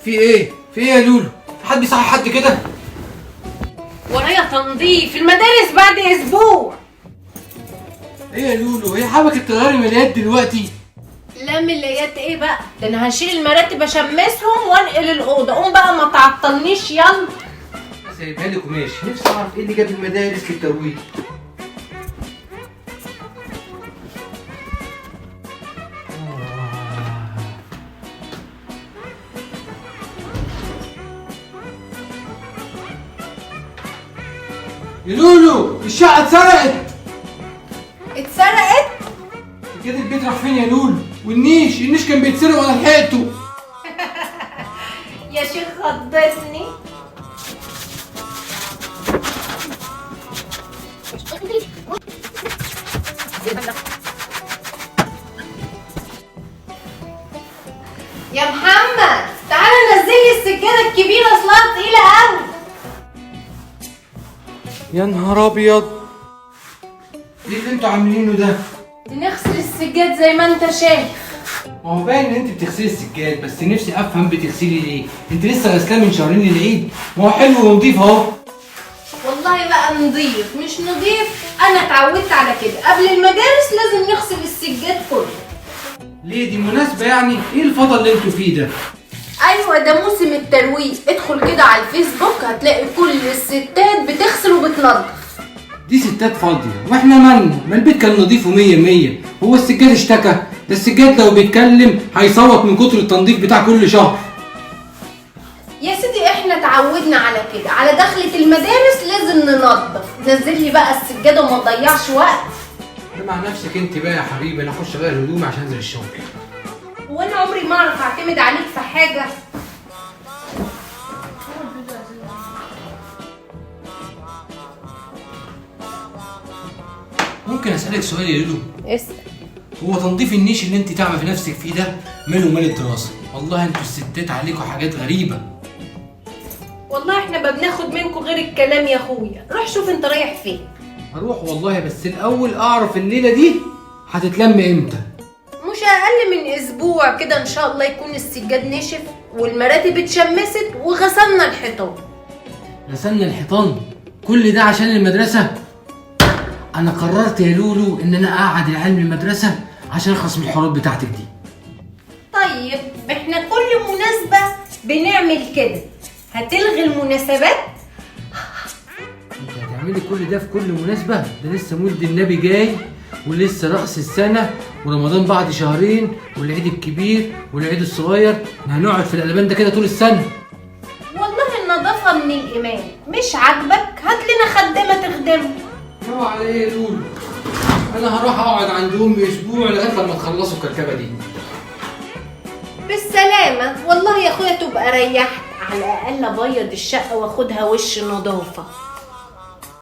في ايه؟ في ايه يا لولو؟ في حد بيصحي حد كده؟ ورايا تنظيف المدارس بعد اسبوع. ايه يا لولو؟ هي حابك تغيري ملايات دلوقتي؟ لا ملايات ايه بقى؟ ده انا هشيل المراتب اشمسهم وانقل الاوضه. قوم بقى ما تعطلنيش يلا. سايبها لك وماشي. نفسي اعرف ايه اللي جاب المدارس للترويج. يا لولو الشقة اتسرقت. اتسرقت؟ كده البيت راح فين يا لولو؟ والنيش كان بيتسرق وانا لحقته. يا شيخ خضتني. يا محمد تعالى نزل لي السجاده الكبيره اصلها تقيله قوي. يا نهار ابيض، ايه اللي انتوا عاملينه ده؟ نغسل السجاد زي ما انت شايف. ما هو باين ان انت بتغسلي السجاد، بس نفسي افهم بتغسلي ليه؟ انت لسه غسلاه من شهرين للعيد، ما هو حلو ونضيف اهو. والله بقى نضيف مش نضيف، انا اتعودت على كده. قبل المدارس لازم نغسل السجاد كله. ليه دي مناسبة يعني؟ ايه الفضل اللي انتوا فيه ده؟ ايوه ده موسم الترويج. ادخل كده على الفيسبوك هتلاقي كل الستات بتغسل وبتنظف. دي ستات فاضية، واحنا مالنا؟ ما البيت كان نضيف ومية مية. هو السجاد اشتكى؟ ده السجاد لو بيتكلم هيصوت من كتر التنظيف بتاع كل شهر. يا سيدي احنا اتعودنا على كده، على دخلة المدارس لازم ننظف. نزل لي بقى السجادة وما تضيعش وقت. ده مع نفسك انت بقى يا حبيبي، انا اخش اغير هدومي عشان انزل الشغل. وانا عمري ما اعرف اعتمد عليك في حاجة. ممكن اسألك سؤال يا لولو؟ اسأل. هو تنظيف النيش اللي انت تعمل في نفسك فيه ده ماله ومال الدراسة؟ والله انتوا الستات عليكوا حاجات غريبة. والله احنا ما بناخد منكم غير الكلام يا اخويا. روح شوف انت رايح فين. هروح والله، بس الاول اعرف الليلة دي هتتلم امتى؟ مش اقل من اسبوع كده ان شاء الله يكون السجاد نشف والمراتب اتشمست وغسلنا الحيطان. غسلنا الحيطان؟ كل ده عشان المدرسة؟ انا قررت يا لولو ان انا اقعد العيال من المدرسة عشان اخلص من الحوارات بتاعتك دي. طيب احنا كل مناسبة بنعمل كده. هتلغي المناسبات؟ انت هتعملي كل ده في كل مناسبة؟ ده لسه مولد النبي جاي، ولسه رأس السنة، ورمضان بعد شهرين، والعيد الكبير والعيد الصغير. هنقعد في القلبان ده كده طول السنة؟ والله النظافة من الإيمان. مش عاجبك هات لنا خدامة تخدمه. برافو عليا يا لولو. انا هروح اقعد عند امي اسبوع لغايه لما تخلصوا الكركبه دي. بالسلامة. والله يا اخويا تبقى ريحت. على الأقل أبيض الشقة واخدها وش نظافة.